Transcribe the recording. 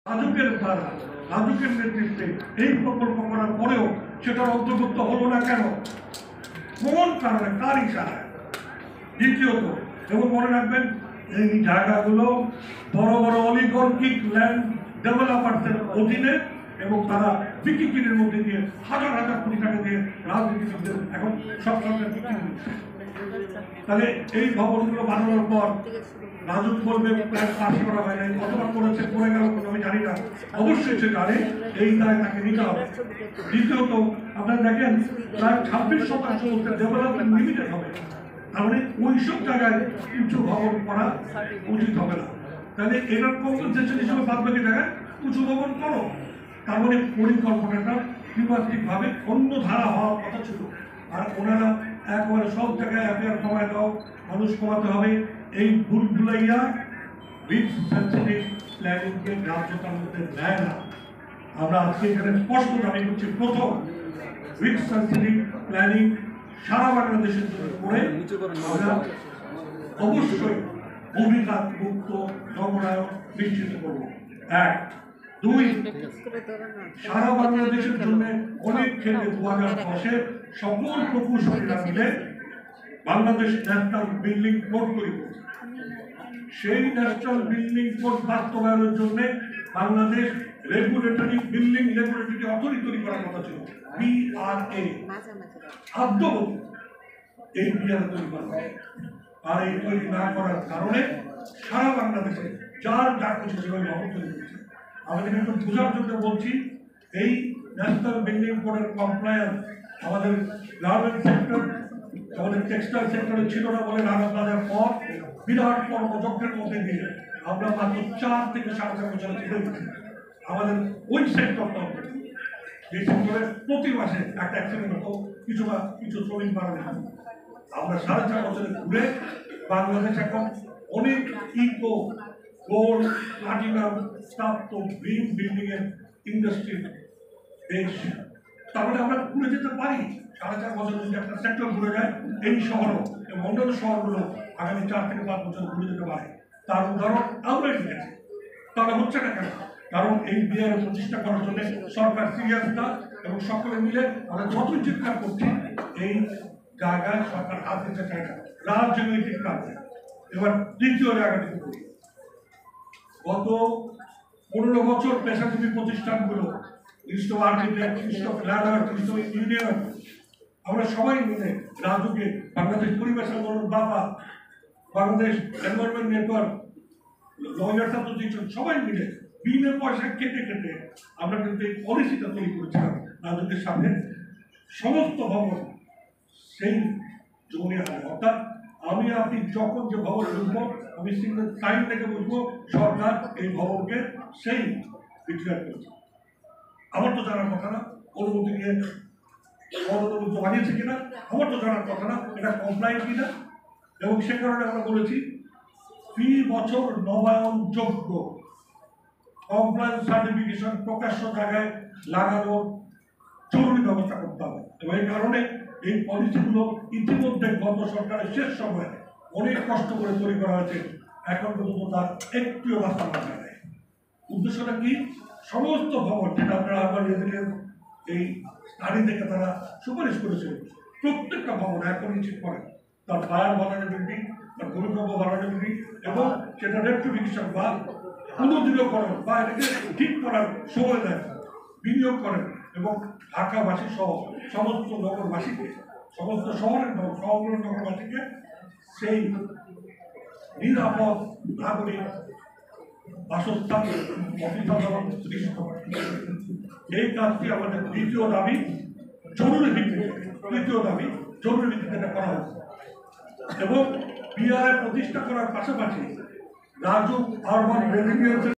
রাজুকের দ্বারা রাজুকের নেতৃত্বে এই প্রকল্প করার পরেও সেটার অন্তর্ভুক্ত হলো না কেন? কোন কারণে, কার ইশারায়? দ্বিতীয়ত, এবং মনে রাখবেন, এই জায়গাগুলো বড় বড় অলিগার্কিক ল্যান্ড ডেভেলপারদের অধীনে, এবং তারা বিক্রির মধ্যে দিয়ে হাজার হাজার কোটি টাকা দিয়ে রাজনীতিবিদদের এখন সব সরকার বিক্রি করছে। তাহলে এই ভবনগুলো বানানোর পর রাজুক বলবে প্ল্যান পাস করা হয় নাই, কতবার করেছে, করে গেল আমি জানি না, অবশ্যই সে জানে, এই দায় তাকে নিতে হবে। দ্বিতীয়ত, আপনারা দেখেন প্রায় 26% ডেভেলপমেন্ট লিমিটেড হবে, তার মানে ওইসব জায়গায় উঁচু ভবন করা উচিত হবে না। তাহলে এটার কম্পেনসেশন হিসেবে বাদ বাকি জায়গায় উঁচু ভবন করো। তার মানে পরিকল্পনাটা ত্রিমাত্রিকভাবে অন্য ধারা হওয়ার কথা ছিল। আর ওনারা একবারে সব জায়গায় অ্যাফেয়ার কমায় দাও, মানুষ কমাতে হবে, এই ভুলগুলাইয়া রিস্ক সেন্সিটিভ প্ল্যানিংকে গ্রাহ্যতার মধ্যে নেয় না। আমরা আজকে এখানে স্পষ্ট দাবি করছি, প্রথম রিস্ক সেন্সিটিভ প্ল্যানিং সারা বাংলাদেশের জন্য করে আমরা অবশ্যই ভূমিঘাত মুক্ত নগরায়ন নিশ্চিত করব। এক। দুই, সারা বাংলাদেশের জন্য অনেক ক্ষেত্রে 2010-এ সকল প্রকৌশলীরা মিলে বাংলাদেশ ন্যাশনাল বিল্ডিং কোড তৈরি করছে। সেই ন্যাশনাল বিল্ডিং কোড বাস্তবায়নের জন্য Bangladesh regulatory building regulatory authority তৈরি করার কথা ছিল, BRA। আদ্যবধি এই বিআর তৈরি করা হয়, আর এই তৈরি না করার কারণে সারা বাংলাদেশে যার যা কিছু সেভাবে ভবন তৈরি করেছে। আমাদের একটু বোঝার জন্য বলছি, এই ন্যাশনাল বিল্ডিং কোডের কমপ্লায়েন্স আমাদের গার্মেন্ট সেক্টর, আমাদের টেক্সটাইল সেক্টরে ছিল না বলে রানা প্লাজার পর বিরাট কর্মযজ্ঞের মধ্যে দিয়ে আমরা মাত্র 4 থেকে 4.5 বছরে তুলে দিচ্ছি। আমাদের ওই সেক্টরটা এই সেক্টরে প্রতি মাসে একটা অ্যাক্সিডেন্ট হতো, কিছু শ্রমিক মারা যেত। আমরা 4.5 বছরে ঘুরে বাংলাদেশ এখন অনেক ইকো গোল্ড প্লাটিনাম স্থাপ্ত গ্রিন বিল্ডিং এর ইন্ডাস্ট্রি দেশ। তারপরে আমরা ঘুরে যেতে পারি। 4.5 বছর যদি একটা সেক্টর ঘুরে যায়, এই শহরও এবং অন্যান্য শহরগুলো আগামী 4 থেকে 5 বছর ঘুরে যেতে পারে। তার উদাহরণ আমরা দিয়েছি। তাহলে হচ্ছে না কেন? কারণ এই বিআর প্রতিষ্ঠা করার জন্য সরকার সিরিয়াস না, এবং সকলে মিলে আমরা যতই চিৎকার করছি, এই জায়গায় সরকার হাত দিতে চায় না, রাজনৈতিক কারণে। এবার তৃতীয় জায়গাটি করি, গত 15 বছর পেশাজীবী প্রতিষ্ঠানগুলো, ইউনিয়ন, আমরা সবাই মিলে রাজুকে, বাংলাদেশ পরিবেশ আন্দোলন, বাবা, Bangladesh environment network, lawyers association, সবাই মিলে বিনা পয়সা কেটে কেটে আমরা কিন্তু এই পলিসিটা তৈরি করেছিলাম রাজুকের সামনে। সমস্ত ভবন সেই জমি আনে, অর্থাৎ আমি আপনি যখন যে ভবন বুঝবো, আমি সিঙ্গেল সাইন থেকে বুঝবো সরকার এই ভবনকে সেই ডিক্লেয়ার করেছে। আমার তো জানার কথা না অনুমতি নিয়ে অনুমতি বানিয়েছে কিনা, আমার তো জানার কথা না এটা কমপ্লায়েন্ট কিনা। এবং সে কারণে আমরা বলেছি ফি বছর নবায়নযোগ্য কমপ্লায়েন্স সার্টিফিকেশন প্রকাশ্য জায়গায় লাগানোর জরুরি ব্যবস্থা করতে হবে। এবং এই কারণে এই পলিসিগুলো ইতিমধ্যে গত সরকারের শেষ সময়ে অনেক কষ্ট করে তৈরি করা হয়েছে, এখন পর্যন্ত তার একটিও বাস্তবায়ন হয় নাই। উদ্দেশ্যটা কি? সমস্ত ভবন, যেটা আপনারা আবার এই স্টাডি থেকে তারা সুপারিশ করেছিল, প্রত্যেকটা ভবন এখন নিশ্চিত করে তার ফায়ার ভালনারেবিলিটি, তার ভূমিকম্প ভালনারেবিলিটি, এবং সেটা রেক্টিফিকেশন বা পুনর্দৃঢ়করণ বা এটাকে ঠিক করার সময় দেয়, বিনিয়োগ করেন, এবং ঢাকাবাসী সহ সমস্ত নগরবাসীকে, সমস্ত শহরের নগরবাসীকে সেই নিরাপদ নাগরিক বাসস্থান অভিভাবক নিশ্চিত করে। এই কাজটি আমাদের দ্বিতীয় দাবি, জরুরি ভিত্তিতে, তৃতীয় দাবি জরুরি ভিত্তিতে এটা করা হচ্ছে। এবং বিআরএ প্রতিষ্ঠা করার পাশাপাশি রাজুক আরবান রেভিনিউ